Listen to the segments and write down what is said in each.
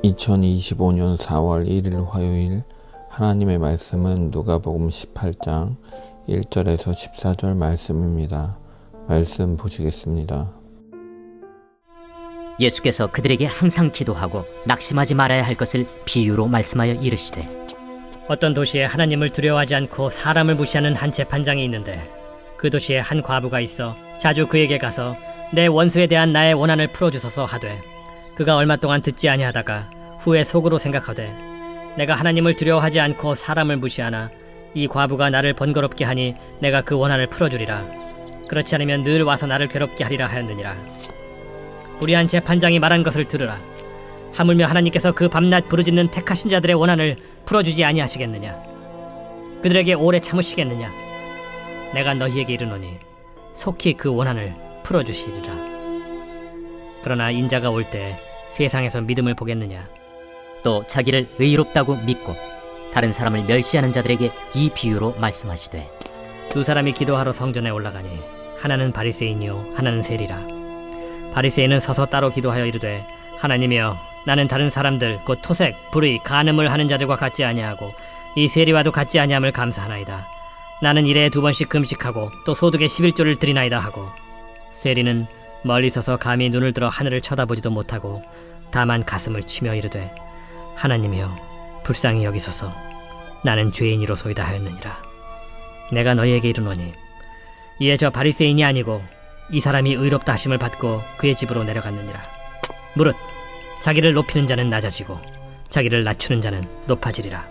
2025년 4월 1일 화요일 하나님의 말씀은 누가복음 18장 1절에서 14절 말씀입니다. 말씀 보시겠습니다. 예수께서 그들에게 항상 기도하고 낙심하지 말아야 할 것을 비유로 말씀하여 이르시되, 어떤 도시에 하나님을 두려워하지 않고 사람을 무시하는 한 재판장이 있는데, 그 도시에 한 과부가 있어 자주 그에게 가서 내 원수에 대한 나의 원한을 풀어주소서 하되, 그가 얼마 동안 듣지 아니하다가 후에 속으로 생각하되, 내가 하나님을 두려워하지 않고 사람을 무시하나 이 과부가 나를 번거롭게 하니 내가 그 원한을 풀어주리라. 그렇지 않으면 늘 와서 나를 괴롭게 하리라 하였느니라. 불의한 재판장이 말한 것을 들으라. 하물며 하나님께서 그 밤낮 부르짖는 택하신 자들의 원한을 풀어주지 아니하시겠느냐? 그들에게 오래 참으시겠느냐? 내가 너희에게 이르노니 속히 그 원한을 풀어주시리라. 그러나 인자가 올 때 세상에서 믿음을 보겠느냐? 또 자기를 의롭다고 믿고 다른 사람을 멸시하는 자들에게 이 비유로 말씀하시되, 두 사람이 기도하러 성전에 올라가니 하나는 바리새인이요 하나는 세리라. 바리새인은 서서 따로 기도하여 이르되, 하나님이여, 나는 다른 사람들 곧 토색, 불의, 간음을 하는 자들과 같지 아니하고 이 세리와도 같지 아니함을 감사하나이다. 나는 일에 2번씩 금식하고 또 소득의 11조를 드리나이다 하고, 세리는 멀리 서서 감히 눈을 들어 하늘을 쳐다보지도 못하고 다만 가슴을 치며 이르되, 하나님이여, 불쌍히 여기소서. 나는 죄인이로소이다 하였느니라. 내가 너희에게 이르노니 이에 저 바리새인이 아니고 이 사람이 의롭다 하심을 받고 그의 집으로 내려갔느니라. 무릇 자기를 높이는 자는 낮아지고 자기를 낮추는 자는 높아지리라.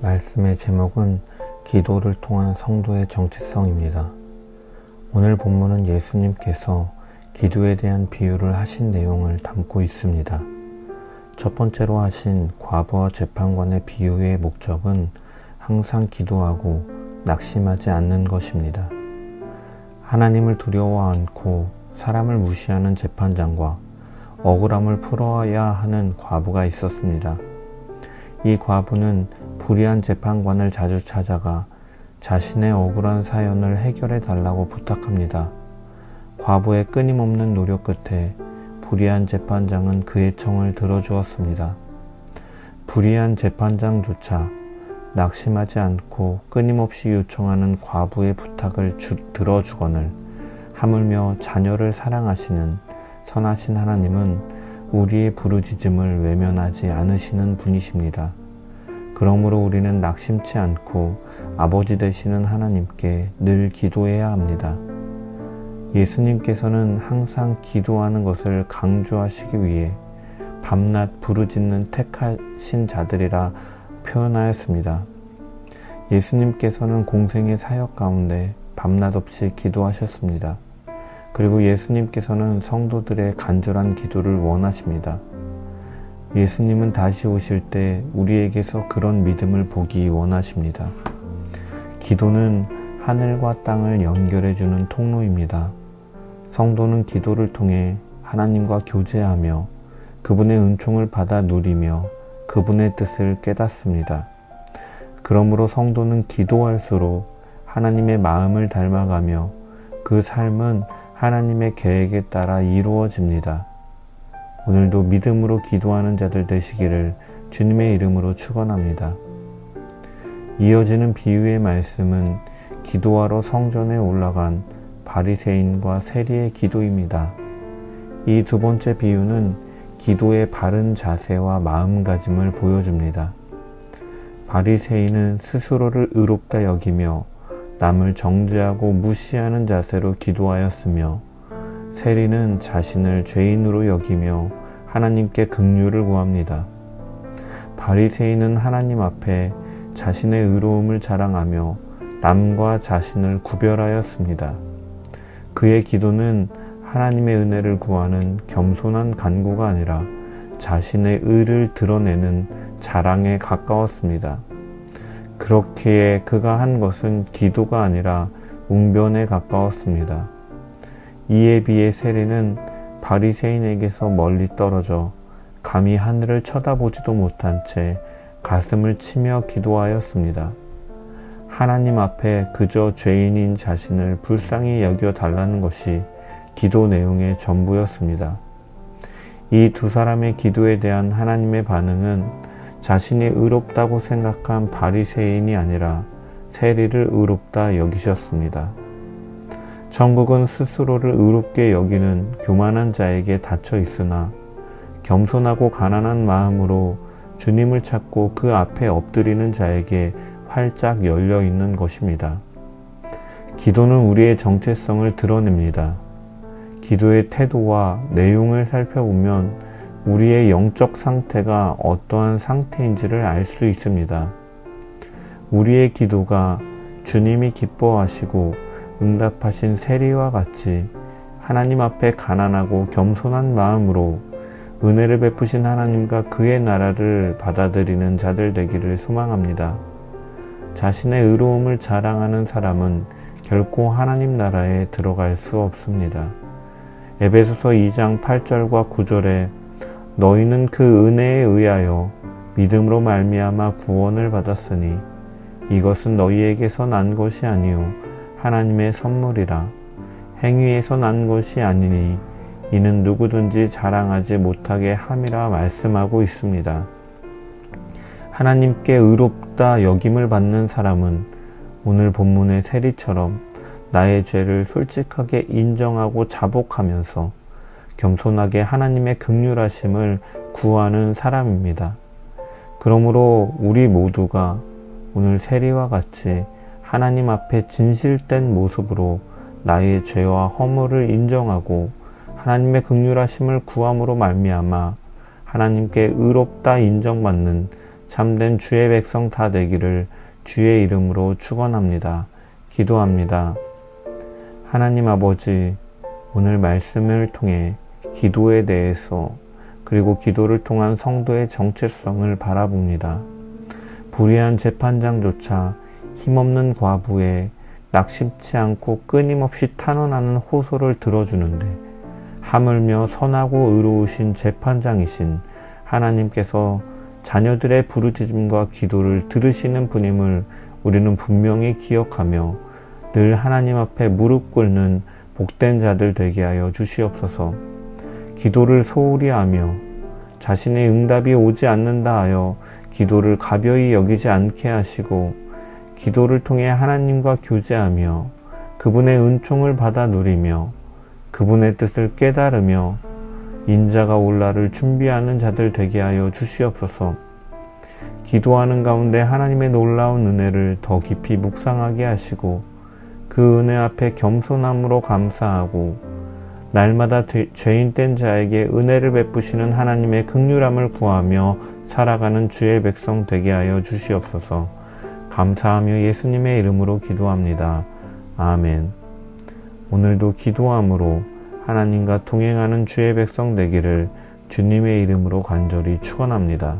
말씀의 제목은 기도를 통한 성도의 정체성입니다. 오늘 본문은 예수님께서 기도에 대한 비유를 하신 내용을 담고 있습니다. 첫 번째로 하신 과부와 재판관의 비유의 목적은 항상 기도하고 낙심하지 않는 것입니다. 하나님을 두려워 않고 사람을 무시하는 재판장과 억울함을 풀어야 하는 과부가 있었습니다. 이 과부는 불의한 재판관을 자주 찾아가 자신의 억울한 사연을 해결해 달라고 부탁합니다. 과부의 끊임없는 노력 끝에 불의한 재판장은 그의 청을 들어주었습니다. 불의한 재판장조차 낙심하지 않고 끊임없이 요청하는 과부의 부탁을 들어주거늘 하물며 자녀를 사랑하시는 선하신 하나님은 우리의 부르짖음을 외면하지 않으시는 분이십니다. 그러므로 우리는 낙심치 않고 아버지 되시는 하나님께 늘 기도해야 합니다. 예수님께서는 항상 기도하는 것을 강조하시기 위해 밤낮 부르짖는 택하신 자들이라 표현하였습니다. 예수님께서는 공생의 사역 가운데 밤낮 없이 기도하셨습니다. 그리고 예수님께서는 성도들의 간절한 기도를 원하십니다. 예수님은 다시 오실 때 우리에게서 그런 믿음을 보기 원하십니다. 기도는 하늘과 땅을 연결해주는 통로입니다. 성도는 기도를 통해 하나님과 교제하며 그분의 은총을 받아 누리며 그분의 뜻을 깨닫습니다. 그러므로 성도는 기도할수록 하나님의 마음을 닮아가며 그 삶은 하나님의 계획에 따라 이루어집니다. 오늘도 믿음으로 기도하는 자들 되시기를 주님의 이름으로 축원합니다. 이어지는 비유의 말씀은 기도하러 성전에 올라간 바리새인과 세리의 기도입니다. 이 두 번째 비유는 기도의 바른 자세와 마음가짐을 보여줍니다. 바리새인은 스스로를 의롭다 여기며 남을 정죄하고 무시하는 자세로 기도하였으며, 세리는 자신을 죄인으로 여기며 하나님께 긍휼을 구합니다. 바리새인은 하나님 앞에 자신의 의로움을 자랑하며 남과 자신을 구별하였습니다. 그의 기도는 하나님의 은혜를 구하는 겸손한 간구가 아니라 자신의 의를 드러내는 자랑에 가까웠습니다. 그렇기에 그가 한 것은 기도가 아니라 웅변에 가까웠습니다. 이에 비해 세리는 바리새인에게서 멀리 떨어져 감히 하늘을 쳐다보지도 못한 채 가슴을 치며 기도하였습니다. 하나님 앞에 그저 죄인인 자신을 불쌍히 여겨 달라는 것이 기도 내용의 전부였습니다. 이 두 사람의 기도에 대한 하나님의 반응은 자신이 의롭다고 생각한 바리새인이 아니라 세리를 의롭다 여기셨습니다. 천국은 스스로를 의롭게 여기는 교만한 자에게 닫혀 있으나 겸손하고 가난한 마음으로 주님을 찾고 그 앞에 엎드리는 자에게 활짝 열려 있는 것입니다. 기도는 우리의 정체성을 드러냅니다. 기도의 태도와 내용을 살펴보면 우리의 영적 상태가 어떠한 상태인지를 알 수 있습니다. 우리의 기도가 주님이 기뻐하시고 응답하신 세리와 같이 하나님 앞에 가난하고 겸손한 마음으로 은혜를 베푸신 하나님과 그의 나라를 받아들이는 자들 되기를 소망합니다. 자신의 의로움을 자랑하는 사람은 결코 하나님 나라에 들어갈 수 없습니다. 에베소서 2장 8절과 9절에 너희는 그 은혜에 의하여 믿음으로 말미암아 구원을 받았으니 이것은 너희에게서 난 것이 아니요 하나님의 선물이라. 행위에서 난 것이 아니니 이는 누구든지 자랑하지 못하게 함이라 말씀하고 있습니다. 하나님께 의롭다 여김을 받는 사람은 오늘 본문의 세리처럼 나의 죄를 솔직하게 인정하고 자복하면서 겸손하게 하나님의 긍휼하심을 구하는 사람입니다. 그러므로 우리 모두가 오늘 세리와 같이 하나님 앞에 진실된 모습으로 나의 죄와 허물을 인정하고 하나님의 긍휼하심을 구함으로 말미암아 하나님께 의롭다 인정받는 참된 주의 백성 다 되기를 주의 이름으로 축원합니다. 기도합니다. 하나님 아버지, 오늘 말씀을 통해 기도에 대해서 그리고 기도를 통한 성도의 정체성을 바라봅니다. 불의한 재판장조차 힘없는 과부의 낙심치 않고 끊임없이 탄원하는 호소를 들어주는데 하물며 선하고 의로우신 재판장이신 하나님께서 자녀들의 부르짖음과 기도를 들으시는 분임을 우리는 분명히 기억하며 늘 하나님 앞에 무릎 꿇는 복된 자들 되게 하여 주시옵소서. 기도를 소홀히 하며 자신의 응답이 오지 않는다 하여 기도를 가벼이 여기지 않게 하시고 기도를 통해 하나님과 교제하며 그분의 은총을 받아 누리며 그분의 뜻을 깨달으며 인자가 올 날을 준비하는 자들 되게 하여 주시옵소서. 기도하는 가운데 하나님의 놀라운 은혜를 더 깊이 묵상하게 하시고 그 은혜 앞에 겸손함으로 감사하고 날마다 죄인된 자에게 은혜를 베푸시는 하나님의 긍휼함을 구하며 살아가는 주의 백성 되게 하여 주시옵소서. 감사하며 예수님의 이름으로 기도합니다. 아멘. 오늘도 기도함으로 하나님과 동행하는 주의 백성 되기를 주님의 이름으로 간절히 축원합니다.